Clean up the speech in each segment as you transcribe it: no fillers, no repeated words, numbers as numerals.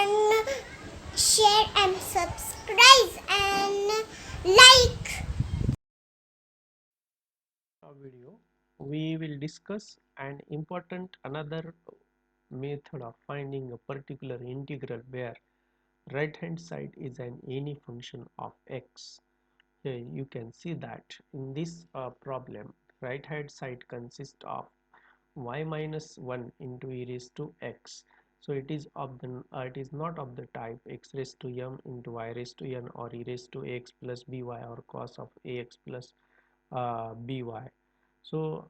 and share and subscribe and like. Video, we will discuss an important another method of finding a particular integral where right hand side is an any function of x. Here you can see that in this problem right hand side consists of y minus 1 into e raised to x. So it is of the it is not of the type x raised to m into y raised to n or e raised to x plus by or cos of ax plus by. So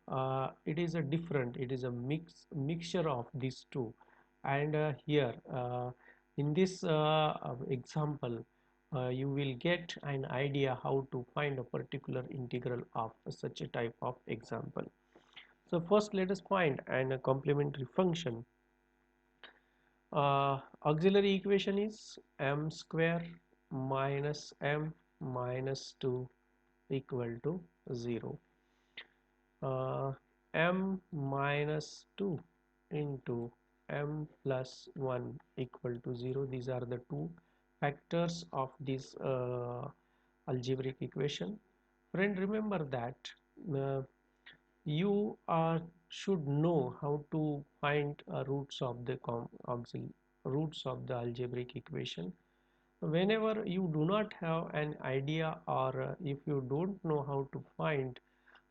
it is a different, it is a mixture of these two. And here in this example you will get an idea how to find a particular integral of such a type of example. So first let us find a complementary function. Auxiliary equation is m square minus m minus 2 equal to 0. M minus 2 into m plus 1 equal to 0. These are the two factors of this algebraic equation. Friend, remember that uh, you should know how to find roots of the roots of the algebraic equation. Whenever you do not have an idea, or if you don't know how to find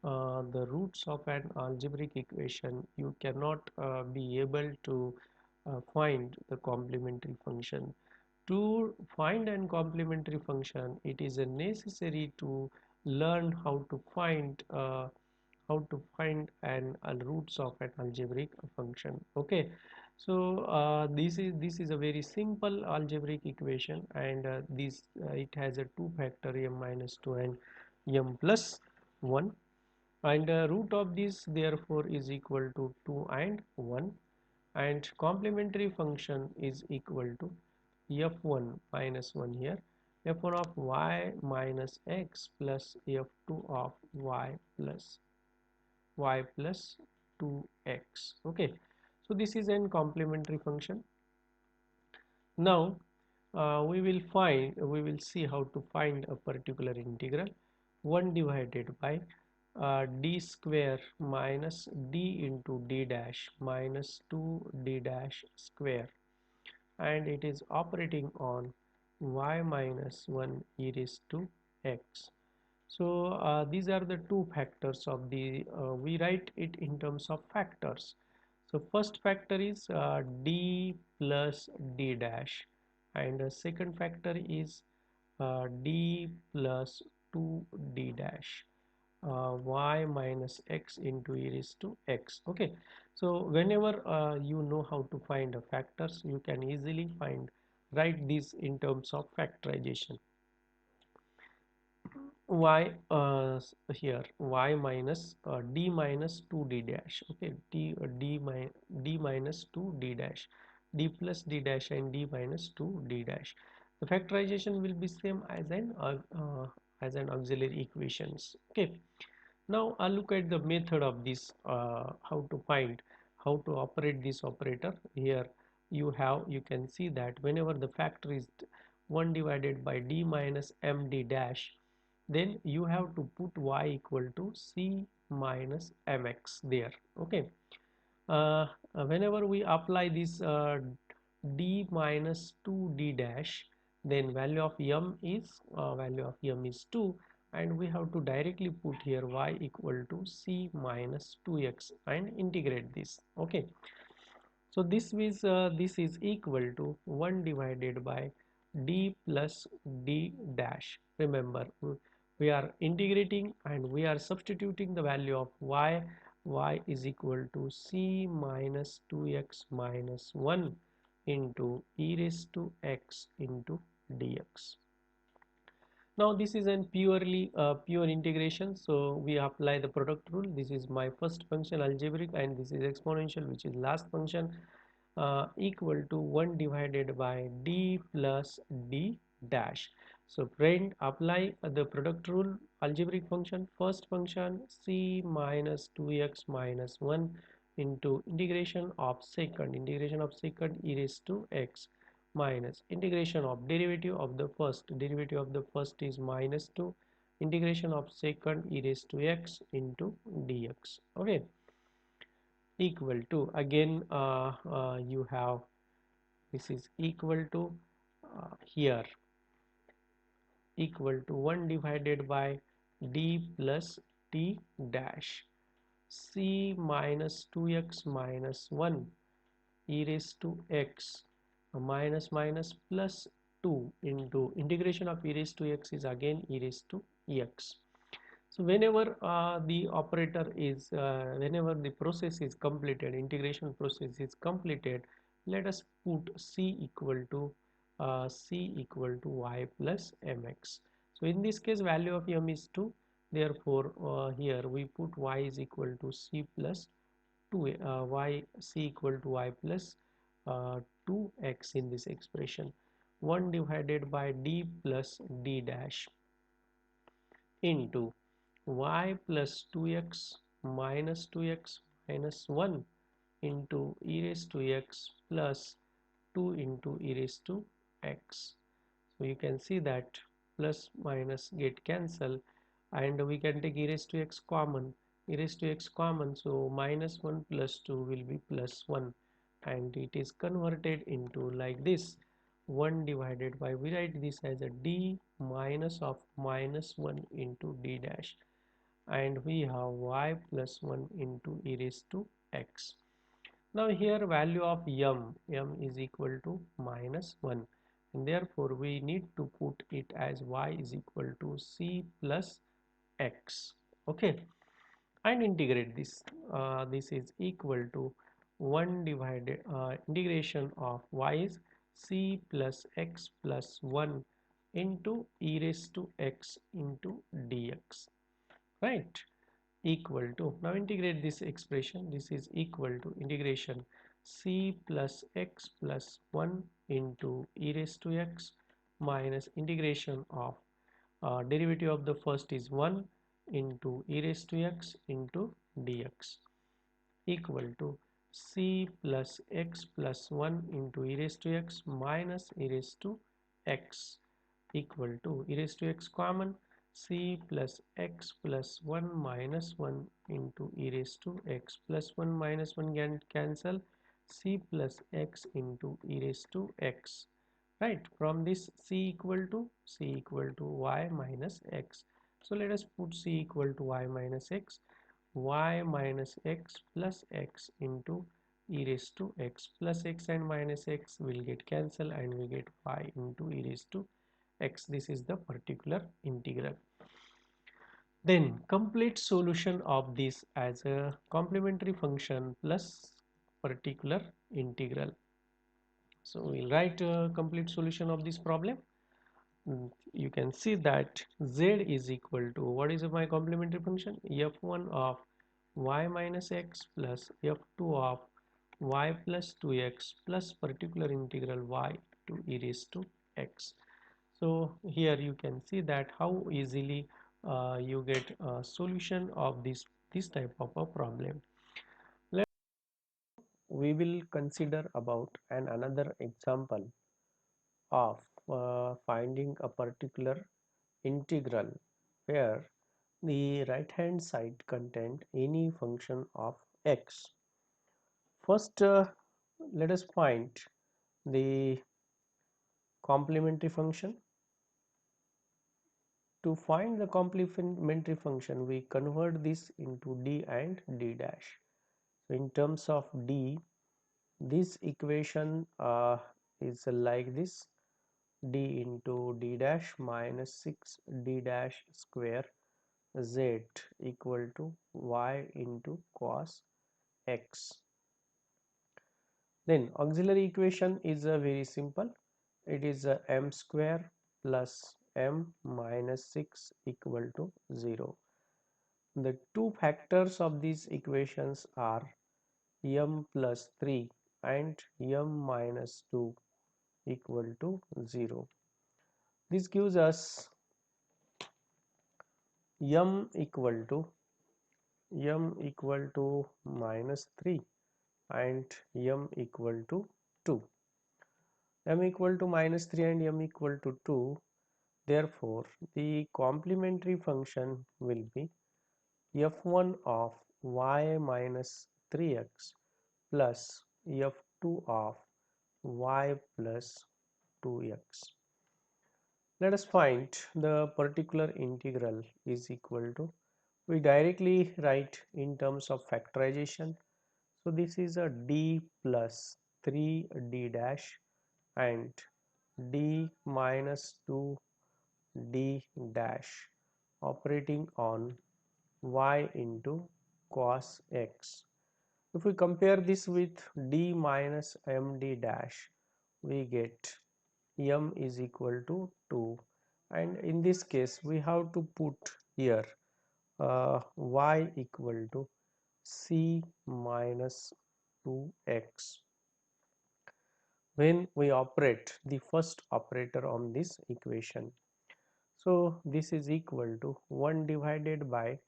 the roots of an algebraic equation, you cannot be able to find the complementary function. To find an complementary function, it is necessary to learn how to find an roots of an algebraic function. Okay, so this is a very simple algebraic equation, and this it has a two factor m minus 2 and m plus 1, and root of this therefore is equal to 2 and 1, and complementary function is equal to f1 minus 1 here, f1 of y minus x plus f2 of y plus 2x. Okay, so this is an complementary function. Now we will see how to find a particular integral. 1 divided by d square minus d into d dash minus 2d dash square, and it is operating on y minus 1 e raised to x. So these are the two factors of the we write it in terms of factors. So first factor is d plus d dash, and the second factor is d plus 2d dash y minus x into e raised to x. Okay, so whenever you know how to find the factors, you can easily write this in terms of factorization. Y here y minus d minus 2d dash. Okay, d minus 2d dash, d plus d dash and d minus 2d dash. The factorization will be same as an auxiliary equations. Okay, now I'll look at the method of this, how to operate this operator. Here you can see that whenever the factor is 1 divided by d minus md dash, then you have to put y equal to c minus mx there. Okay, whenever we apply this d minus 2d dash, then value of m is 2, and we have to directly put here y equal to c minus 2x and integrate this. Okay, so this is equal to 1 divided by d plus d dash. Remember, we are integrating and we are substituting the value of y is equal to c minus 2x minus 1 into e raised to x into dx. Now this is an purely pure integration, so we apply the product rule. This is my first function algebraic, and this is exponential, which is last function, equal to 1 divided by d plus d dash. So friend, apply the product rule. Algebraic function, first function c minus 2x minus 1 into integration of second e raised to x minus integration of derivative of the first is minus 2, integration of second e raised to x into dx. Okay, equal to, again you have, this is equal to, here equal to 1 divided by d plus t dash c minus 2x minus 1 e raised to x minus minus plus 2 into integration of e raised to x is again e raised to x. So whenever the operator is whenever the process is completed, integration process is completed, let us put c equal to y plus mx. So in this case value of m is 2, therefore here we put y is equal to c plus 2 y c equal to y plus 2x in this expression. 1 divided by d plus d dash into y plus 2x minus 2x minus 1 into e raised to x plus 2 into e raised to x. So you can see that plus minus get cancel, and we can take e raised to x common. E raised to x common, so minus 1 plus 2 will be plus 1, and it is converted into like this, 1 divided by, we write this as a d minus of minus 1 into d dash, and we have y plus 1 into e raised to x. Now here value of m is equal to minus 1, and therefore we need to put it as y is equal to c plus x. Okay, and integrate this. This is equal to 1 divided integration of y is c plus x plus 1 into e raised to x into dx, right, equal to, now integrate this expression, this is equal to integration c plus x plus 1 into e raised to x minus integration of derivative of the first is 1 into e raised to x into dx, equal to c plus x plus 1 into e raised to x minus e raised to x, equal to e raised to x common, c plus x plus 1 minus 1 into e raised to x plus 1 minus 1 can cancel, c plus x into e raised to x, right. From this c equal to y minus x. So let us put c equal to y minus x, y minus x plus x into e raised to x, plus x and minus x will get cancelled, and we get y into e raised to x. This is the particular integral. Then complete solution of this as a complementary function plus particular integral. So we'll write a complete solution of this problem. You can see that z is equal to, what is my complementary function, f1 of y minus x plus f2 of y plus 2x plus particular integral y to e raised to x. So here you can see that how easily you get a solution of this type of a problem. We will consider about another example of finding a particular integral where the right hand side contain any function of x. First let us find the complementary function. To find the complementary function, we convert this into d and d dash. So in terms of d, this equation is like this, d into d dash minus 6 d dash square z equal to y into cos x. Then auxiliary equation is very simple. It is m square plus m minus 6 equal to 0. The two factors of these equations are m plus 3 and m minus 2 equal to 0. This gives us m equal to minus 3 and m equal to 2. m equal to minus 3 and m equal to 2. Therefore, the complementary function will be f1 of y minus 3x plus f2 of y plus 2x. Let us find the particular integral is equal to, we directly write in terms of factorization. So this is a d plus 3d dash and d minus 2d dash operating on y into cos x. If we compare this with d minus md dash, we get m is equal to 2, and in this case we have to put here y equal to c minus 2x when we operate the first operator on this equation. So this is equal to 1 divided by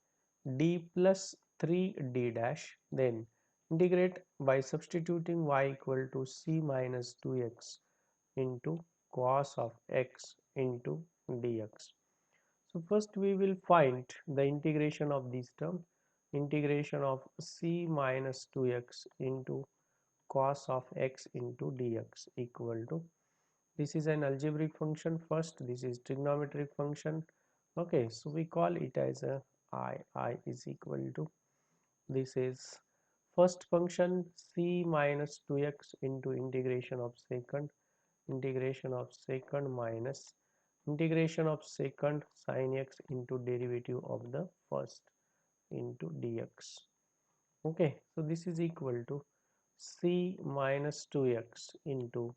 d plus 3d dash, then integrate by substituting y equal to c minus 2x into cos of x into dx. So first we will find the integration of this term, integration of c minus 2x into cos of x into dx equal to, this is an algebraic function first, this is trigonometric function. Okay, so we call it as a I is equal to, this is first function c minus 2x into integration of second minus integration of second sin x into derivative of the first into dx. Okay, so this is equal to c minus 2x into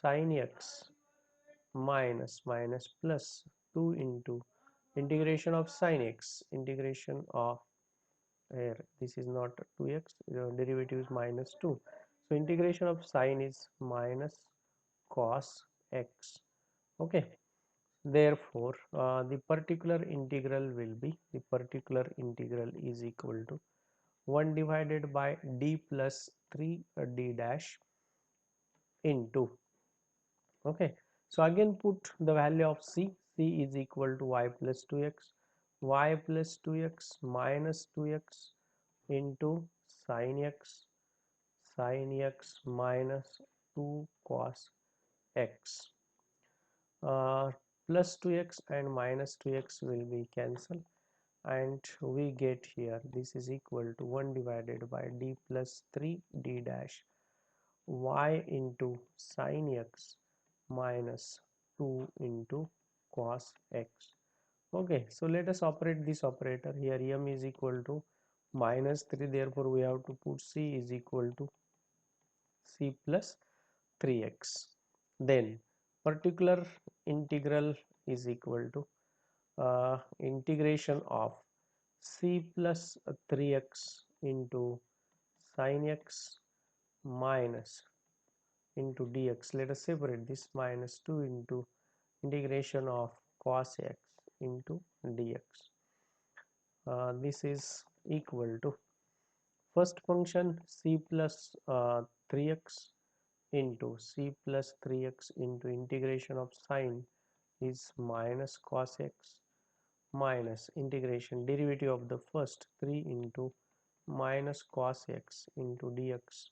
sin x minus minus plus 2 into integration of sin x, integration of here, this is not 2x, derivative is minus 2, so integration of sin is minus cos x. Okay, therefore the particular integral will be, the particular integral is equal to 1 divided by d plus 3d dash into, okay, so again put the value of c is equal to y plus 2x, y plus 2x minus 2x into sin x minus 2 cos x, uh, plus 2x and minus 2x will be cancelled, and we get here this is equal to 1 divided by d plus 3d dash y into sin x minus 2 into cos x. Okay, so let us operate this operator here, m is equal to minus 3, therefore we have to put c is equal to c plus 3x, then particular integral is equal to integration of c plus 3x into sin x minus into dx. Let us separate this, minus 2 into integration of cos x into dx. This is equal to first function c plus 3x into c plus 3x into integration of sine is minus cos x minus integration derivative of the first 3 into minus cos x into dx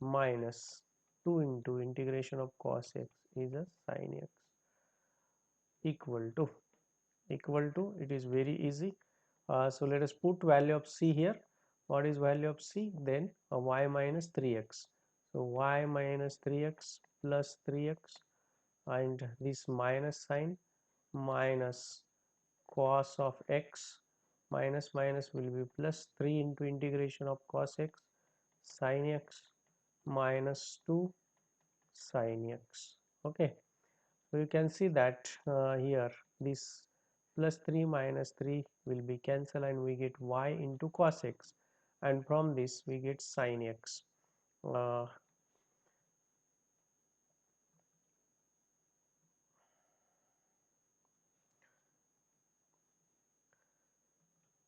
minus 2 into integration of cos x is a sin x equal to, it is very easy. So let us put value of c here. What is value of c? Then y minus 3x, so y minus 3x plus 3x and this minus sign minus cos of x minus minus will be plus 3 into integration of cos x sin x minus 2 sin x. Okay, so you can see that here this plus 3 minus 3 will be cancelled and we get y into cos x, and from this we get sin x. uh,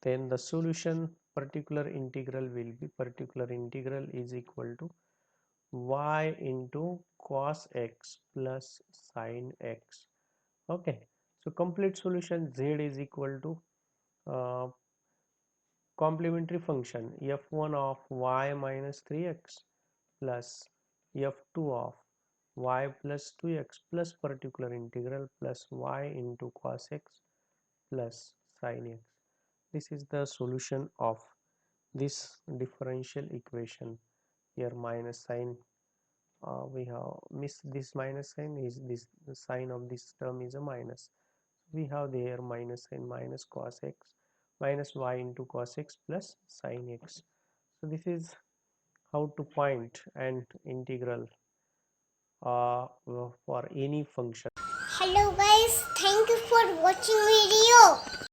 then the solution particular integral will be, particular integral is equal to y into cos x plus sin x. Okay, so complete solution z is equal to uh, complementary function f1 of y minus 3x plus f2 of y plus 2x plus particular integral plus y into cos x plus sin x. This is the solution of this differential equation. Here minus sign, we have missed this minus sign, is this the sign of this term is a minus. We have there minus sign, minus cos x minus y into cos x plus sin x. So this is how to find an integral for any function. Hello guys, thank you for watching video.